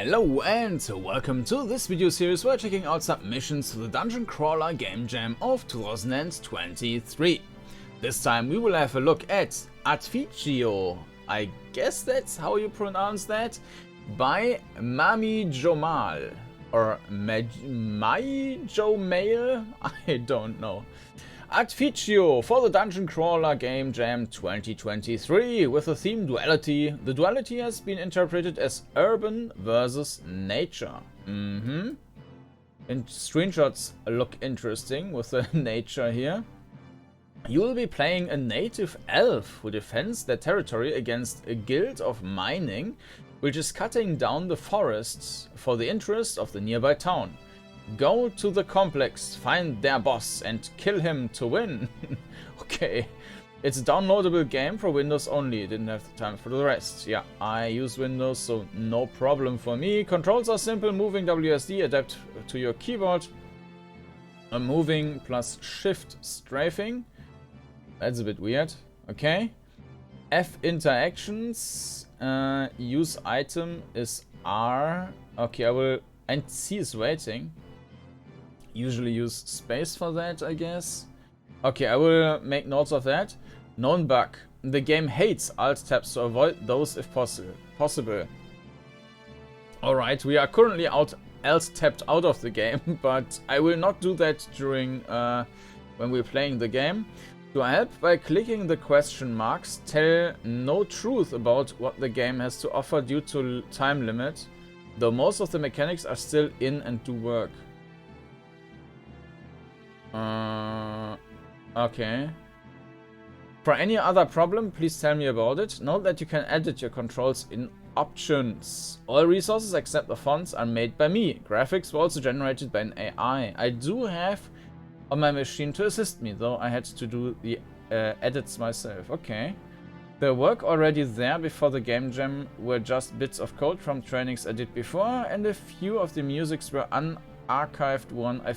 Hello and welcome to this video series where we're checking out submissions to the Dungeoncrawler Gamejam of 2023. This time we will have a look at Adficio, I guess that's how you pronounce that, by Mamijomale, or Mamijomale, I don't know. Adficio for the Dungeoncrawler Gamejam 2023 with the theme duality. The duality has been interpreted as urban versus nature. And screenshots look interesting with the nature here. You will be playing a native elf who defends their territory against a guild of mining, which is cutting down the forests for the interest of the nearby town. Go to the complex, find their boss, and kill him to win. Okay, it's a downloadable game for Windows only. Didn't have the time for the rest. Yeah, I use Windows, so no problem for me. Controls are simple: moving WSD, adapt to your keyboard. Moving plus shift strafing. That's a bit weird. Okay. F interactions. Use item is R. Okay, I will. And C is waiting. Usually use space for that, I guess. Okay, I will make notes of that. Known bug. The game hates alt tabs, so avoid those if possible. Alright, we are currently alt tabbed out of the game, but I will not do that during when we're playing the game. To help by clicking the question marks, tell no truth about what the game has to offer due to time limit, though most of the mechanics are still in and do work. Okay. For any other problem, please tell me about it. Note that you can edit your controls in options. All resources except the fonts are made by me. Graphics were also generated by an AI. I do have on my machine to assist me, though I had to do the edits myself. Okay. The work already there before the game jam were just bits of code from trainings I did before, and a few of the musics were unarchived one I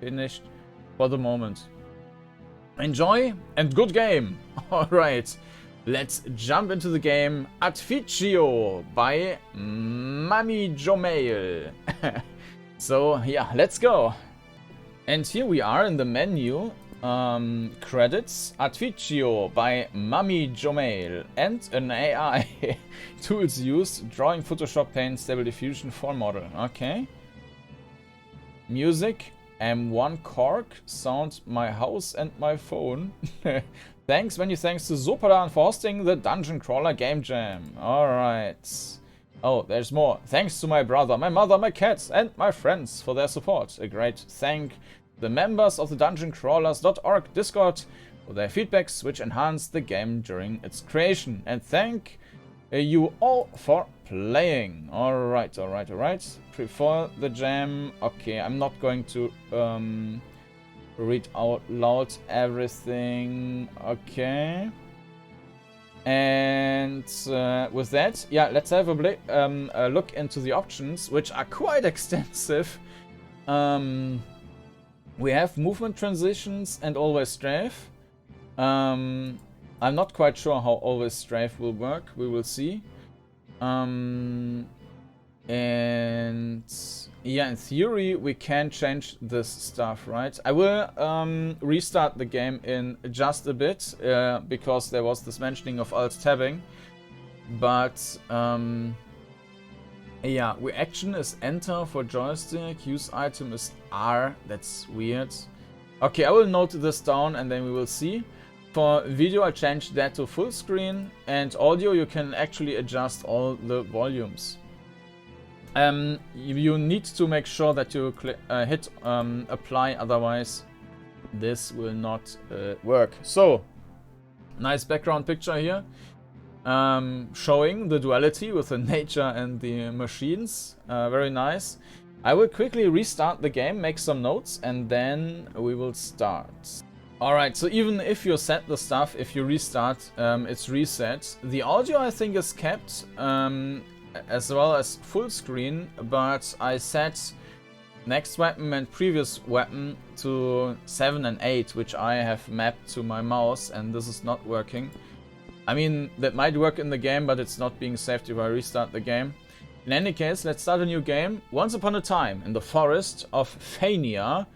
finished for the moment. Enjoy and good game! Alright, let's jump into the game. Adficio by Mamijomale. So yeah, let's go. And here we are in the menu. Credits, Adficio by Mamijomale, and an AI. Tools used, drawing, Photoshop, Paint, Stable Diffusion, Form Model. Okay. Music, M1 Cork, sound, my house and my phone. Thanks, many thanks to Sopadan for hosting the Dungeoncrawler Gamejam. Alright. Oh, there's more. Thanks to my brother, my mother, my cats, and my friends for their support. A great thank the members of the Dungeoncrawlers.org Discord for their feedbacks, which enhanced the game during its creation. And thank you all for playing. Alright. Before the jam. Okay, I'm not going to read out loud everything. Okay. And with that, yeah, let's have a look into the options, which are quite extensive. We have movement transitions and always strafe. I'm not quite sure how always strafe will work. We will see. And yeah, in theory we can change this stuff, right? I will restart the game in just a bit because there was this mentioning of alt tabbing. But yeah, action is enter for joystick, use item is R, that's weird. Okay, I will note this down and then we will see. For video I changed that to full screen, and audio you can actually adjust all the volumes. You need to make sure that you hit apply, otherwise this will not work. So, nice background picture here. Showing the duality with the nature and the machines. Very nice. I will quickly restart the game, make some notes, and then we will start. Alright, so even if you set the stuff, if you restart, it's reset. The audio I think is kept, as well as full screen, but I set next weapon and previous weapon to 7 and 8, which I have mapped to my mouse, and this is not working. I mean, that might work in the game, but it's not being saved if I restart the game. In any case, let's start a new game. Once upon a time, in the forest of Fania,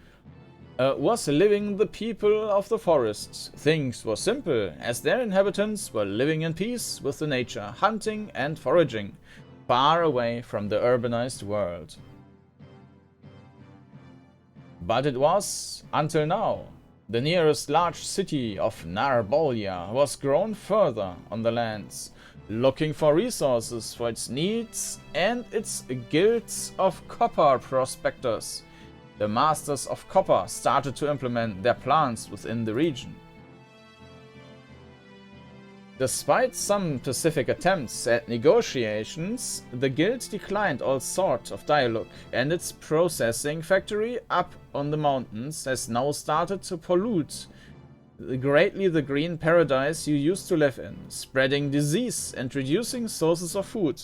was living the people of the forests. Things were simple, as their inhabitants were living in peace with the nature, hunting and foraging, far away from the urbanized world. But it was until now. The nearest large city of Narbolia was grown further on the lands, looking for resources for its needs and its guilds of copper prospectors. The masters of copper started to implement their plans within the region. Despite some pacific attempts at negotiations, the guild declined all sort of dialogue, and its processing factory up on the mountains has now started to pollute greatly the green paradise you used to live in, spreading disease and reducing sources of food.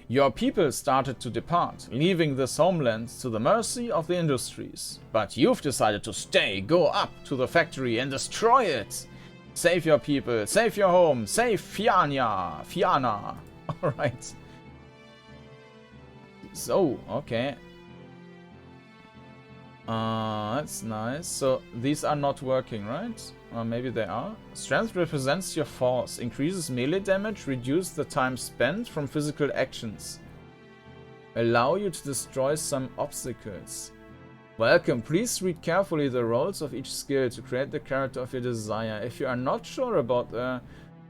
Your people started to depart, leaving this homeland to the mercy of the industries. But you've decided to stay, go up to the factory and destroy it! Save your people, save your home, save Fiana! Alright. So, okay. That's nice. So, these are not working, right? Or maybe they are. Strength represents your force. Increases melee damage, reduce the time spent from physical actions. Allow you to destroy some obstacles. Welcome. Please read carefully the roles of each skill to create the character of your desire. If you are not sure about the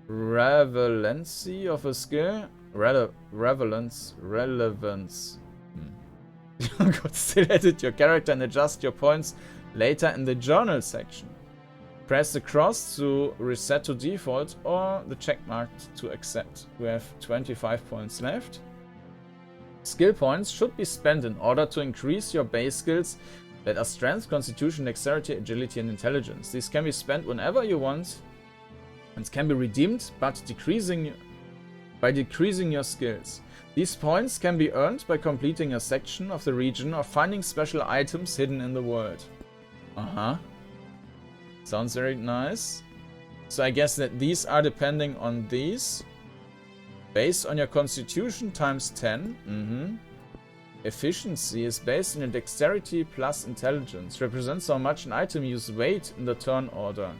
relevancy of a skill, relevance. You could still edit your character and adjust your points later in the journal section. Press the cross to reset to default or the check mark to accept. We have 25 points left. Skill points should be spent in order to increase your base skills that are strength, constitution, dexterity, agility, and intelligence. These can be spent whenever you want and can be redeemed by decreasing your skills. These points can be earned by completing a section of the region or finding special items hidden in the world. Sounds very nice. So I guess that these are depending on these. Based on your constitution times 10. Efficiency is based on your dexterity plus intelligence. Represents how much an item uses weight in the turn order.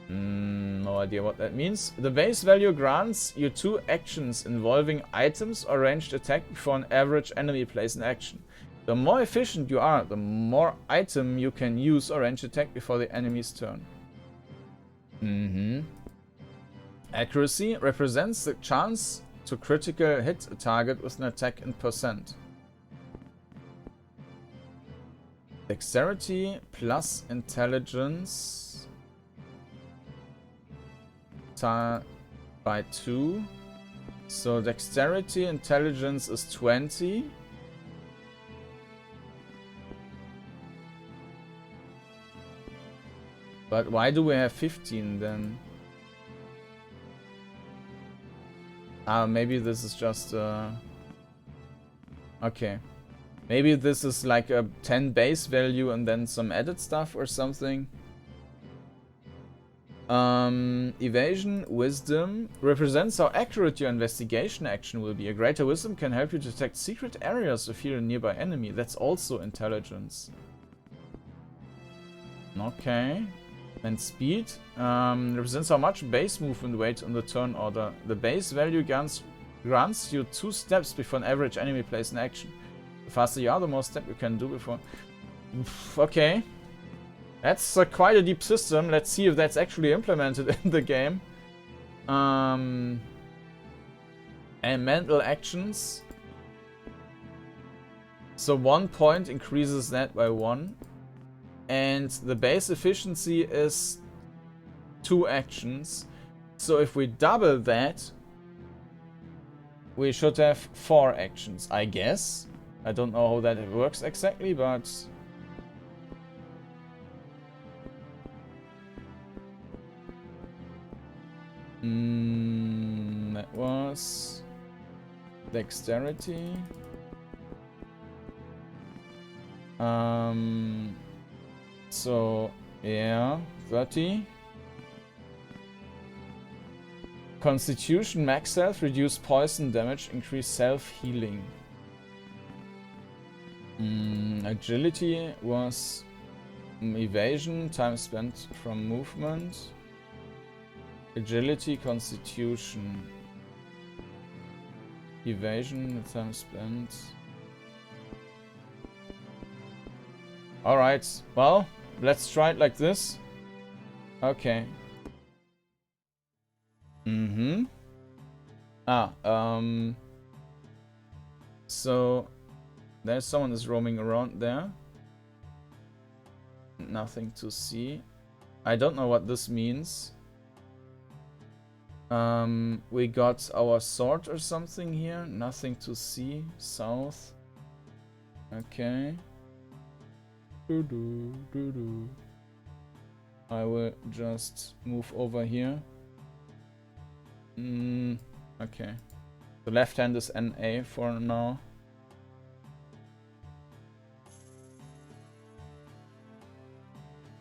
No idea what that means. The base value grants you 2 actions involving items or ranged attack before an average enemy plays an action. The more efficient you are, the more item you can use or ranged attack before the enemy's turn. Accuracy represents the chance to critical hit a target with an attack in percent. Dexterity plus intelligence by 2. So dexterity, intelligence is 20. But why do we have 15 then? Maybe this is just okay. Maybe this is like a 10 base value and then some added stuff or something. Evasion, wisdom represents how accurate your investigation action will be. A greater wisdom can help you detect secret areas of fear a nearby enemy. That's also intelligence. Okay. And speed represents how much base movement weight on the turn order. The base value grants you 2 steps before an average enemy plays an action. The faster you are, the more step you can do before. Okay. That's quite a deep system. Let's see if that's actually implemented in the game. And mental actions. So 1 point increases that by 1. And the base efficiency is 2 actions. So if we double that, we should have 4 actions, I guess. I don't know how that works exactly, but... that was... dexterity. So, yeah, 30. Constitution, max health, reduce poison damage, increase self-healing. Agility was evasion, time spent from movement. Agility, Constitution. Evasion, time spent. Alright, well, let's try it like this. Okay. So there's someone is roaming around there. Nothing to see. I don't know what this means. We got our sword or something here. Nothing to see. South. Okay. I will just move over here. Okay. The left hand is NA for now.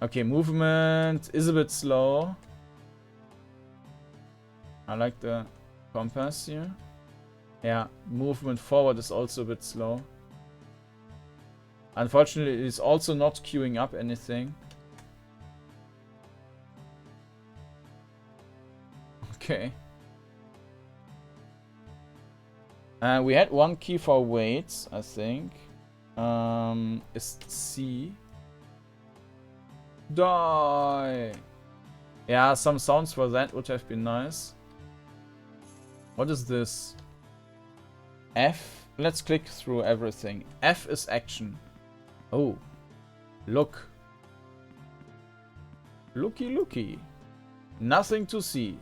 Okay, movement is a bit slow. I like the compass here. Yeah, movement forward is also a bit slow. Unfortunately, it is also not queuing up anything. Okay. We had one key for weights, I think. Is C. Die! Yeah, some sounds for that would have been nice. What is this? F? Let's click through everything. F is action. Oh. Look. Looky looky. Nothing to see.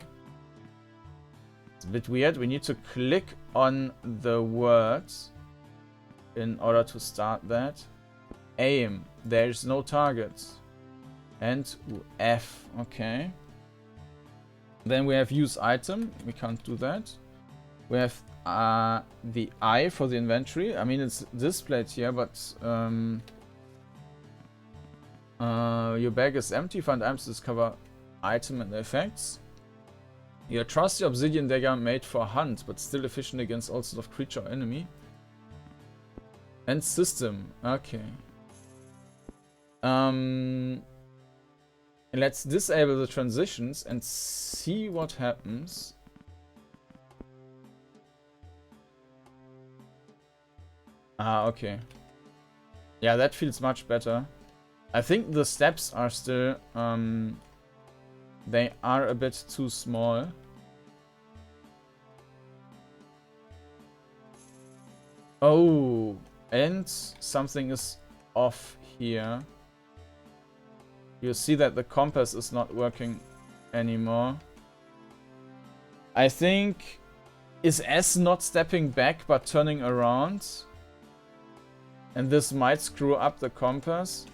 It's a bit weird. We need to click on the words in order to start that. Aim. There's no target. And F. Okay. Then we have use item. We can't do that. We have the I for the inventory. I mean, it's displayed here, but your bag is empty. Find items to discover item and effects. Your trusty obsidian dagger made for hunt, but still efficient against all sorts of creature or enemy. And system. Okay. Let's disable the transitions and see what happens. Ah, okay. Yeah, that feels much better. I think the steps are still, they are a bit too small. Oh, and something is off here. You see that the compass is not working anymore. I think, is S not stepping back but turning around? And this might screw up the compass.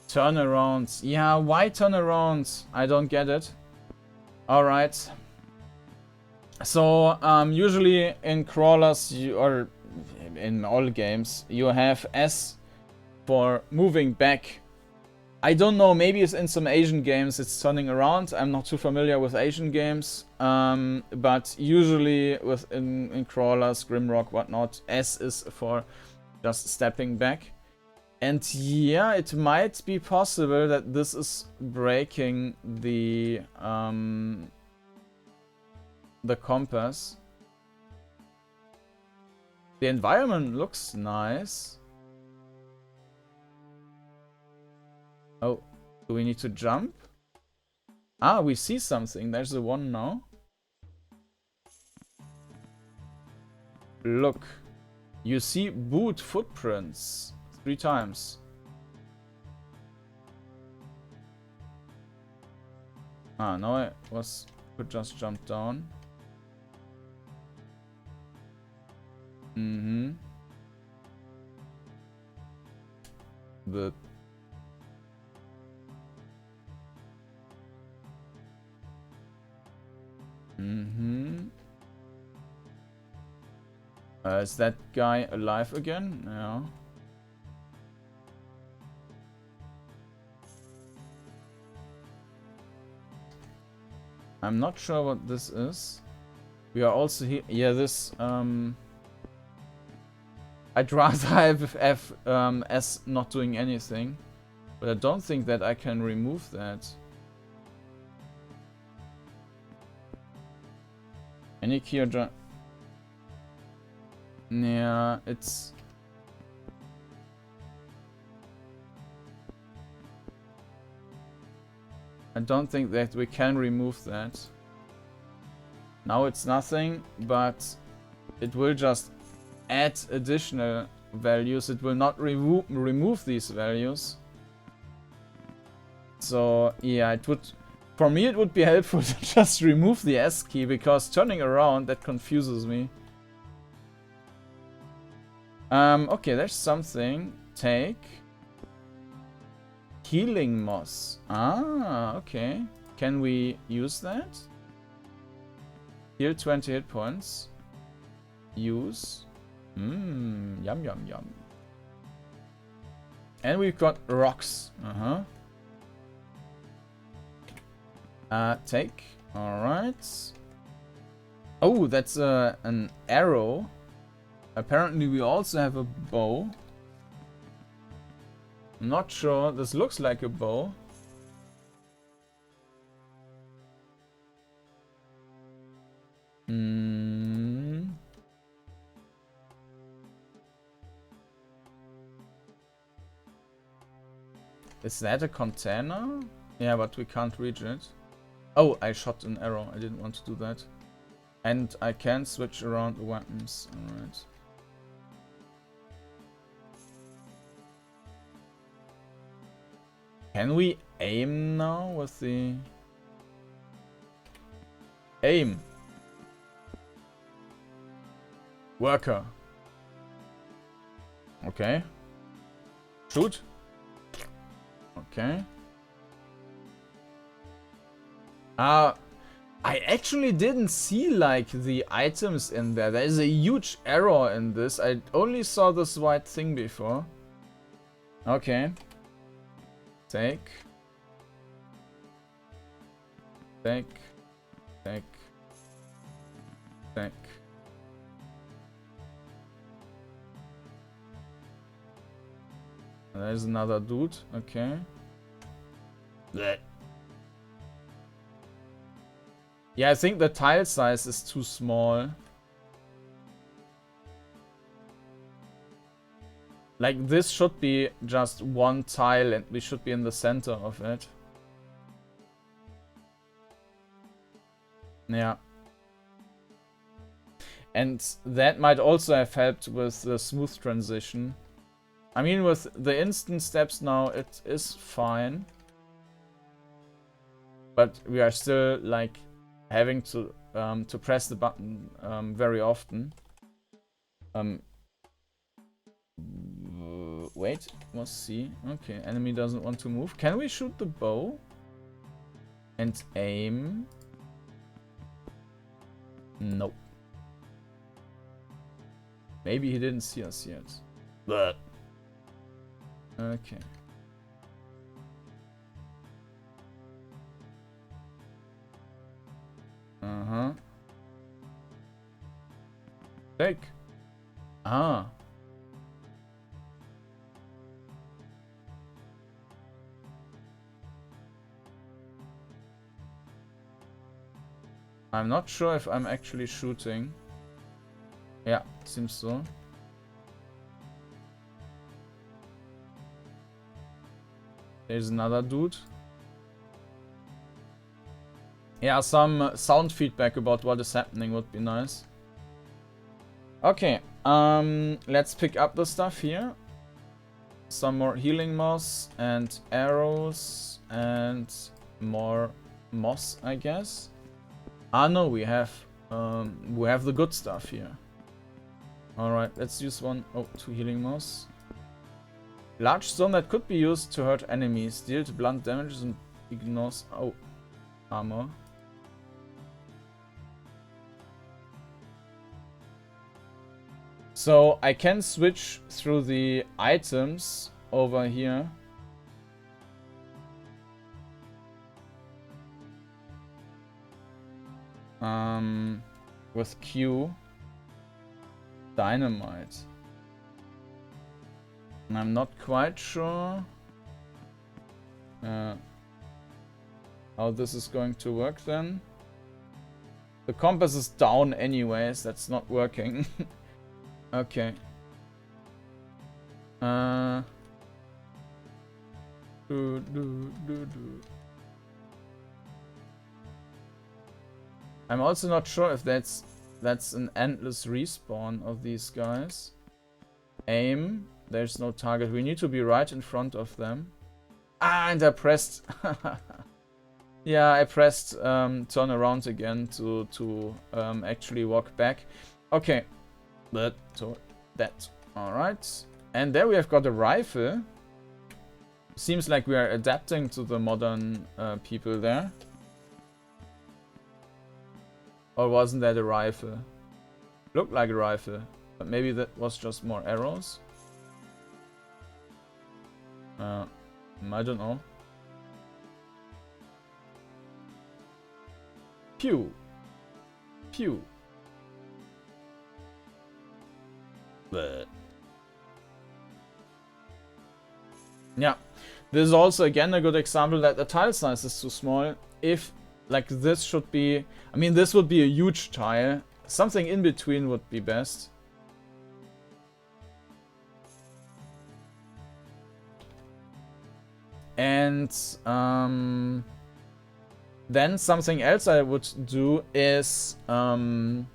Turnarounds. Yeah, why turnarounds? I don't get it. Alright. So, usually in crawlers, or in all games, you have S for moving back. I don't know, maybe it's in some Asian games it's turning around. I'm not too familiar with Asian games. But usually in crawlers, Grimrock, whatnot, S is for just stepping back. And yeah, it might be possible that this is breaking the compass. The environment looks nice. Oh, do we need to jump? Ah, we see something. There's the one now. Look. You see boot footprints 3 times. Ah, now I could just jump down. Is that guy alive again? Yeah. I'm not sure what this is. We are also here. Yeah, this. I'd rather have S not doing anything. But I don't think that I can remove that. Any key or yeah, it's... I don't think that we can remove that. Now it's nothing, but it will just add additional values. It will not remove these values. So yeah, it would... For me it would be helpful to just remove the S key, because turning around, that confuses me. Okay, there's something. Take. Healing moss. Ah, okay. Can we use that? Heal 20 hit points. Use. Yum yum yum. And we've got rocks. Take. Alright. Oh, that's an arrow. Apparently we also have a bow. I'm not sure. This looks like a bow. Is that a container? Yeah, but we can't reach it. Oh, I shot an arrow. I didn't want to do that. And I can switch around the weapons. Alright. Can we aim now with the... Aim! Worker. Okay. Shoot. Okay. I actually didn't see like the items in there. There is a huge error in this. I only saw this white thing before. Okay. Take. Take. Take. Take. There's another dude. Okay. Blech. Yeah, I think the tile size is too small. Like, this should be just one tile and we should be in the center of it. Yeah. And that might also have helped with the smooth transition. I mean, with the instant steps now, it is fine. But we are still, like, having to press the button very often. Wait, must see. Okay, enemy doesn't want to move. Can we shoot the bow? And aim? Nope. Maybe he didn't see us yet. But okay. Take. Ah. I'm not sure if I'm actually shooting. Yeah, seems so. There's another dude. Yeah, some sound feedback about what is happening would be nice. Okay, let's pick up the stuff here. Some more healing moss and arrows and more moss, I guess. Ah no, we have the good stuff here. Alright, let's use one. Oh, 2 healing moss. Large stone that could be used to hurt enemies. Deals blunt damages and ignores... Oh, armor. So I can switch through the items over here. With Q. Dynamite. And I'm not quite sure how this is going to work then. The compass is down anyways, that's not working. Okay. I'm also not sure if that's an endless respawn of these guys. Aim. There's no target. We need to be right in front of them. Ah, and I pressed... yeah, I pressed turn around again to actually walk back. Okay. But so that. Alright. And there we have got a rifle. Seems like we are adapting to the modern people there. Or wasn't that a rifle? Looked like a rifle. But maybe that was just more arrows. I don't know. Pew. Pew. But yeah, this is also again a good example that the tile size is too small. If like this should be, I mean this would be a huge tile. Something in between would be best. And then something else I would do is to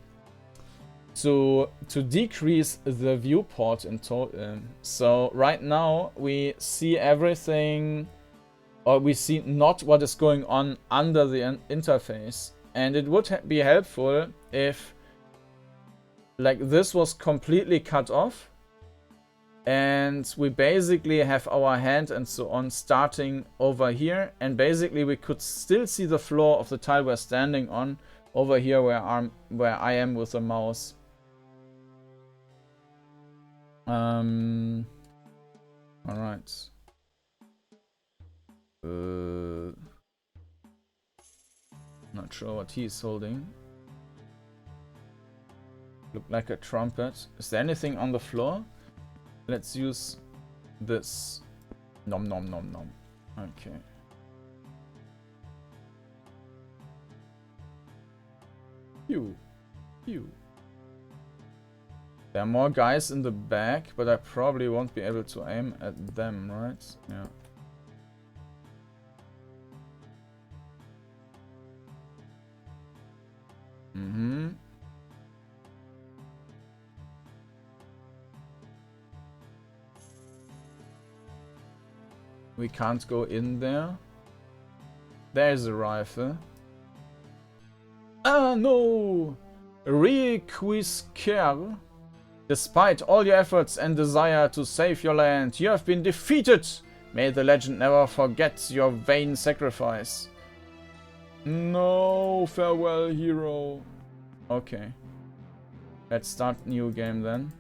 decrease the viewport in total. So right now we see everything, or we see not what is going on under the interface. And it would be helpful if like this was completely cut off and we basically have our hand and so on starting over here, and basically we could still see the floor of the tile we're standing on over here where I am with the mouse. All right. Not sure what he's holding. Look like a trumpet. Is there anything on the floor? Let's use this. Nom nom nom nom. Okay. Pew. Pew. There are more guys in the back, but I probably won't be able to aim at them, right? Yeah. Mm-hmm. We can't go in there. There's a rifle. Ah, no! Requisquer. Despite all your efforts and desire to save your land, you have been defeated. May the legend never forget your vain sacrifice. No, farewell, hero. Okay. Let's start new game then.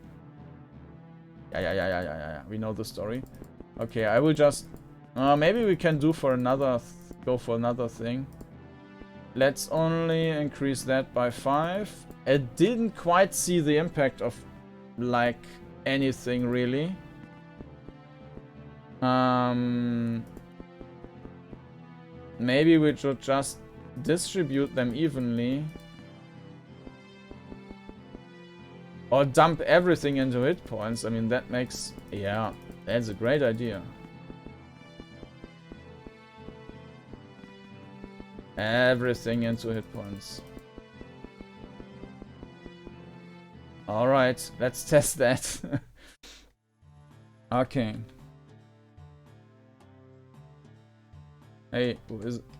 Yeah. We know the story. Okay, I will just... maybe we can do for another... go for another thing. Let's only increase that by 5. I didn't quite see the impact of, like, anything, really. Maybe we should just distribute them evenly. Or dump everything into hit points. I mean, that makes... yeah, that's a great idea. Everything into hit points. Alright, let's test that. Okay. Hey,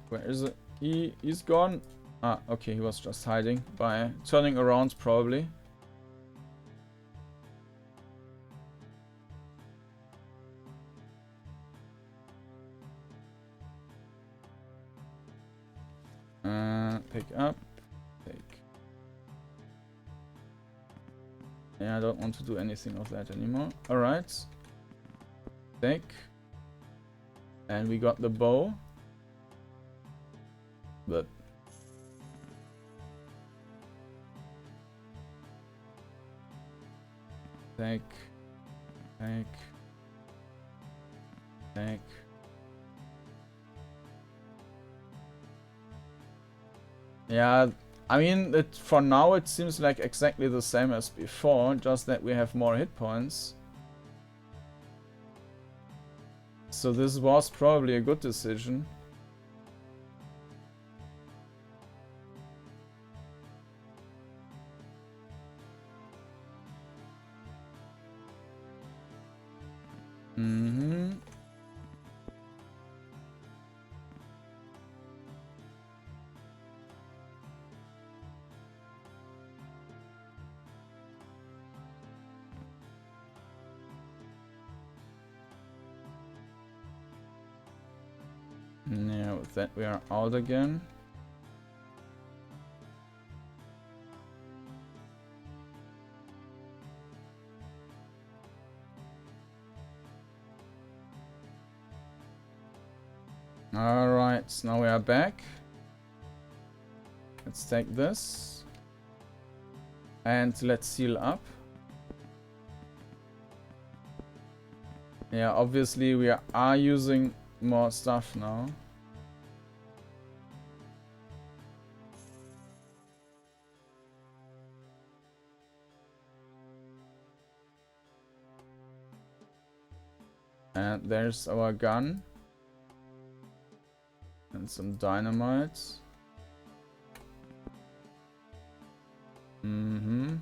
where is it? He's gone. Ah, okay, he was just hiding by turning around probably. Pick up. Take. Yeah, I don't want to do anything of that anymore. Alright. Thick. And we got the bow. But take. Yeah, I mean, for now it seems like exactly the same as before, just that we have more hit points. So this was probably a good decision. Yeah, with that we are out again. Alright, so now we are back. Let's take this. And let's seal up. Yeah, obviously we are using more stuff now. And there's our gun. And some dynamite. 10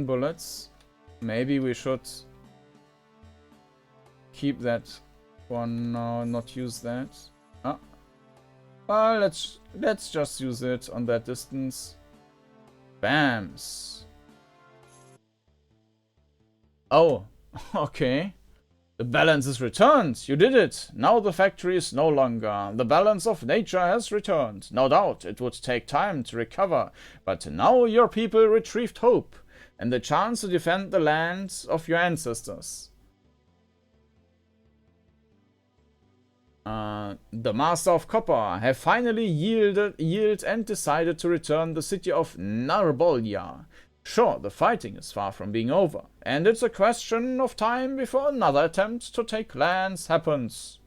bullets. Maybe we should keep that one now, not use that. Well, let's just use it on that distance. Bams. Oh, okay. The balance is returned. You did it. Now the factory is no longer. The balance of nature has returned. No doubt it would take time to recover, but now your people retrieved hope and the chance to defend the lands of your ancestors. The Master of Copper have finally yielded and decided to return the city of Narbolya. Sure, the fighting is far from being over, and it's a question of time before another attempt to take lands happens.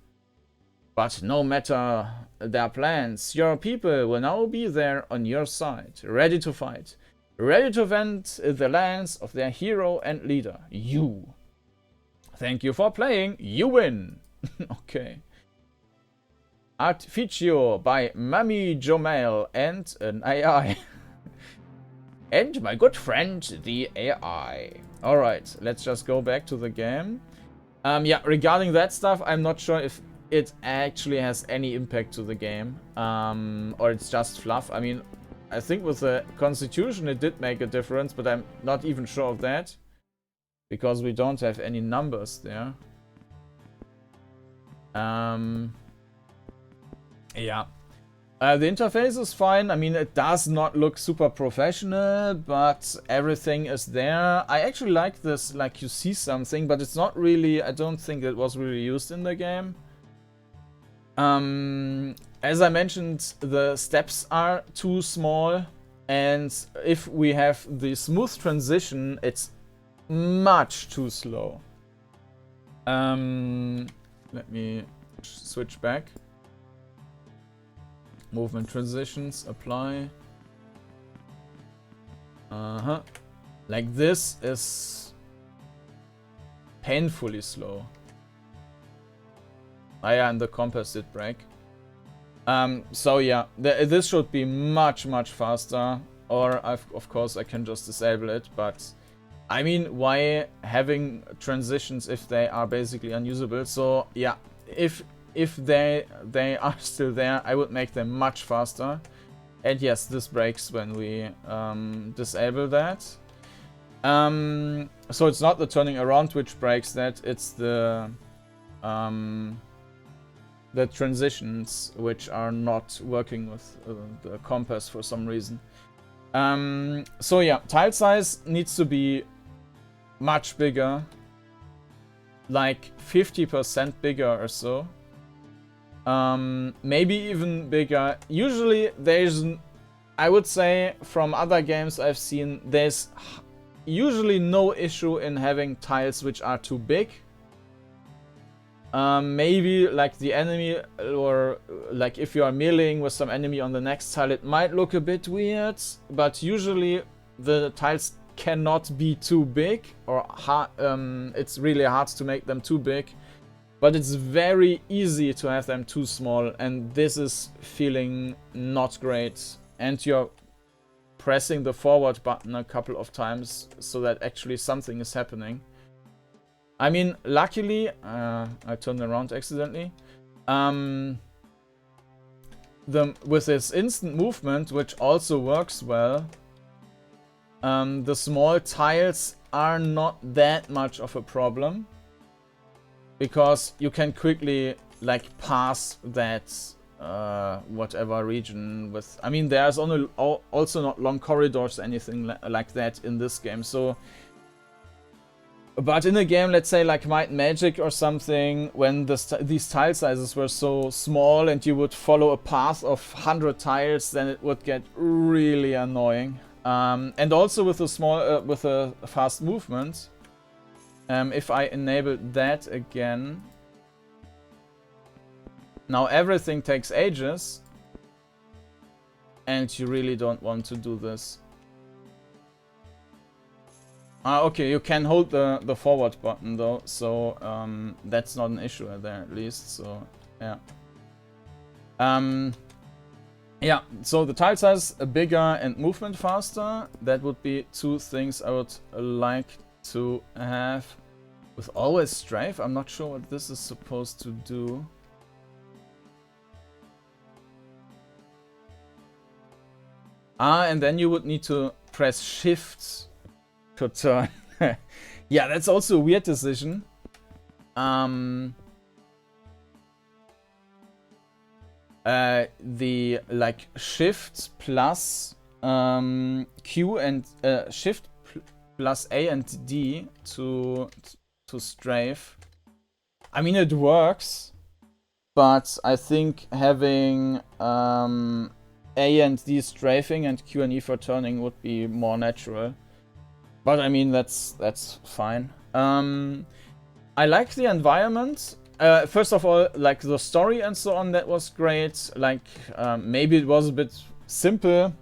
But no matter their plans, your people will now be there on your side, ready to fight, ready to defend the lands of their hero and leader, you. Thank you for playing, you win! Okay. Adficio by Mamijomale and an AI. And my good friend, the AI. Alright, let's just go back to the game. Yeah, regarding that stuff, I'm not sure if it actually has any impact to the game. Or it's just fluff. I mean, I think with the Constitution it did make a difference, but I'm not even sure of that. Because we don't have any numbers there. Yeah. The interface is fine. I mean, it does not look super professional, but everything is there. I actually like this, like you see something, but it's not really, I don't think it was really used in the game. As I mentioned, the steps are too small, and if we have the smooth transition, it's much too slow. Let me switch back. Movement transitions, apply. Like this is painfully slow. Ah yeah, and the compass did break. So yeah, this should be much faster. Or of course I can just disable it, but I mean, why having transitions if they are basically unusable? So yeah, if they are still there, I would make them much faster. And yes, this breaks when we disable that. So it's not the turning around which breaks that, it's the transitions which are not working with the compass for some reason. So yeah, tile size needs to be much bigger, like 50% bigger or so. Maybe even bigger. Usually there's, I would say from other games I've seen, there's usually no issue in having tiles which are too big. Maybe like the enemy, or like if you are meleeing with some enemy on the next tile, it might look a bit weird, but usually the tiles cannot be too big, or it's really hard to make them too big, but it's very easy to have them too small, and this is feeling not great. And you're pressing the forward button a couple of times so that actually something is happening. I mean, luckily, I turned around accidentally. With this instant movement, which also works well, the small tiles are not that much of a problem, because you can quickly like pass that whatever region with. I mean, there's also not long corridors or anything like that in this game, so. But in a game, let's say like Might and Magic or something, when these tile sizes were so small and you would follow a path of 100 tiles, then it would get really annoying. And also with a small, with a fast movement, if I enable that again, now everything takes ages, and you really don't want to do this. Okay, you can hold the forward button though, so that's not an issue there at least, so yeah. Yeah, so the tile size bigger and movement faster, that would be two things I would like to have. With always strafe, I'm not sure what this is supposed to do. And then you would need to press shift to turn. Yeah, that's also a weird decision. The like shift plus Q and shift plus A and D to strafe. I mean, it works, but I think having A and D strafing and Q and E for turning would be more natural. But I mean, that's fine. I like the environment. First of all, like the story and so on, that was great. Like, maybe it was a bit simple.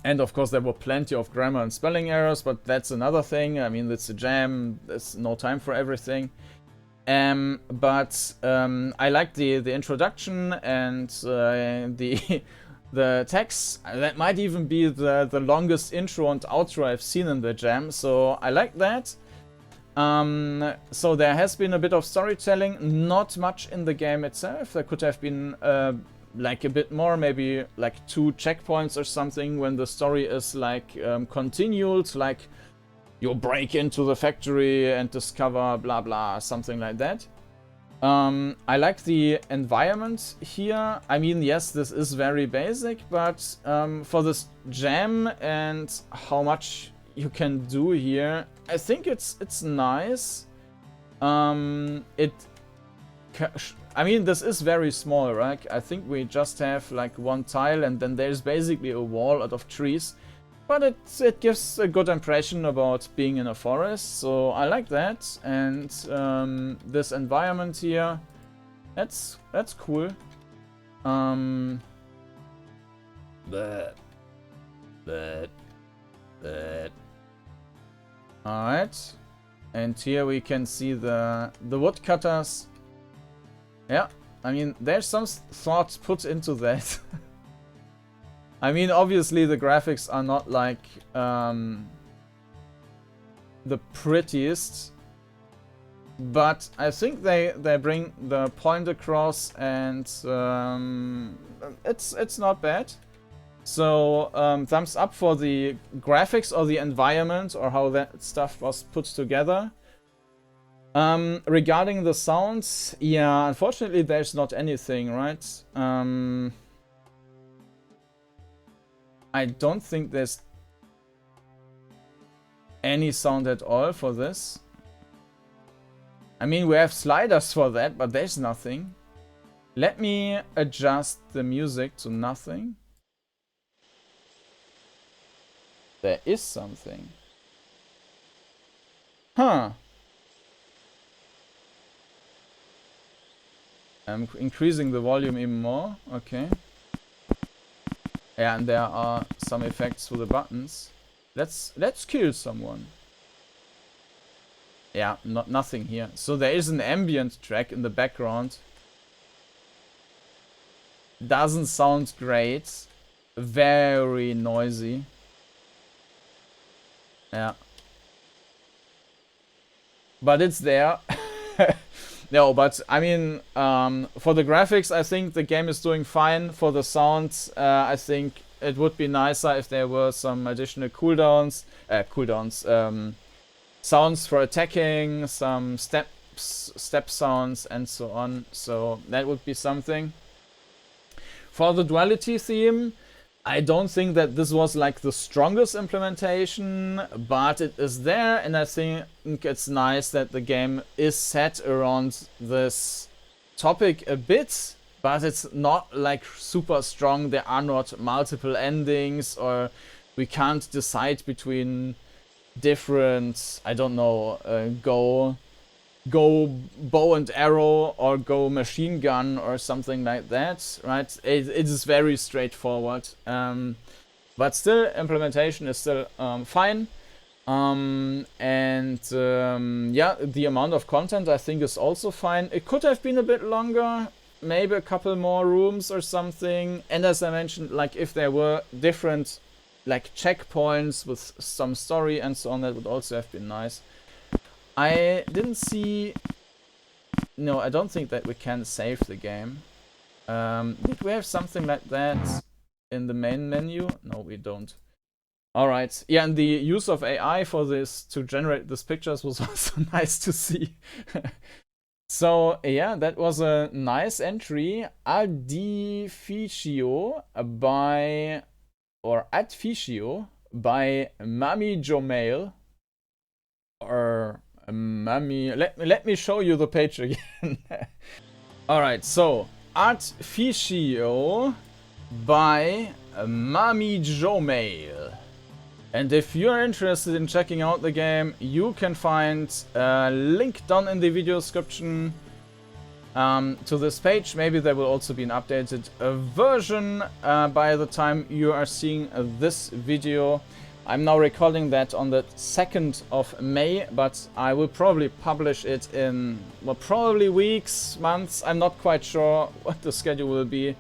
And of course, there were plenty of grammar and spelling errors, but that's another thing. I mean, it's a jam. There's no time for everything. But I like the introduction and the text. That might even be the longest intro and outro I've seen in the jam, so I like that. So there has been a bit of storytelling, not much in the game itself. There could have been like a bit more, maybe like 2 checkpoints or something when the story is like continued, like you break into the factory and discover blah blah, something like that. I like the environment here. I mean, yes, this is very basic, but for this jam and how much you can do here, I think it's nice. I mean, this is very small, right? I think we just have like 1 tile, and then there's basically a wall out of trees. But it gives a good impression about being in a forest, so I like that. And this environment here, that's cool. Alright. And here we can see the woodcutters. Yeah, I mean, there's some thought put into that. I mean, obviously the graphics are not like the prettiest, but I think they bring the point across, and it's not bad. So thumbs up for the graphics or the environment or how that stuff was put together. Regarding the sounds, yeah, unfortunately there's not anything, right? I don't think there's any sound at all for this. I mean, we have sliders for that, but there's nothing. Let me adjust the music to nothing. There is something. Huh. I'm increasing the volume even more. Okay. Yeah, and there are some effects for the buttons. Let's kill someone. Yeah, nothing here. So there is an ambient track in the background. Doesn't sound great. Very noisy. Yeah. But it's there. No, but I mean, for the graphics, I think the game is doing fine. For the sound, I think it would be nicer if there were some additional cooldowns. Sounds for attacking, some step sounds, and so on. So that would be something. For the duality theme, I don't think that this was like the strongest implementation, but it is there, and I think it's nice that the game is set around this topic a bit, but it's not like super strong. There are not multiple endings, or we can't decide between different, I don't know, go bow and arrow or go machine gun or something like that, right? It is very straightforward, but still implementation is still fine, and yeah, the amount of content I think is also fine. It could have been a bit longer, maybe a couple more rooms or something, and as I mentioned, like if there were different like checkpoints with some story and so on, that would also have been nice. I didn't see... No, I don't think that we can save the game. Did we have something like that in the main menu? No, we don't. Alright. Yeah, and the use of AI for this to generate these pictures was also nice to see. So, yeah, that was a nice entry. Adficio by Mamijomale. Or... let me show you the page again. Alright, so Adficio by Mamijomale. And if you're interested in checking out the game, you can find a link down in the video description to this page. Maybe there will also be an updated version by the time you are seeing this video. I'm now recording that on the 2nd of May, but I will probably publish it in, well, probably weeks, months. I'm not quite sure what the schedule will be.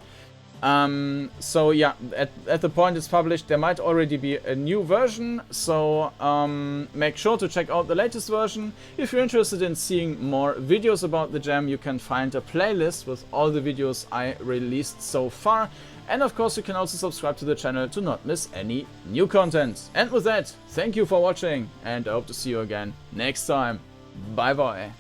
So yeah, at the point it's published, there might already be a new version. So make sure to check out the latest version. If you're interested in seeing more videos about the jam, you can find a playlist with all the videos I released so far. And of course, you can also subscribe to the channel to not miss any new content. And with that, thank you for watching, and I hope to see you again next time. Bye bye.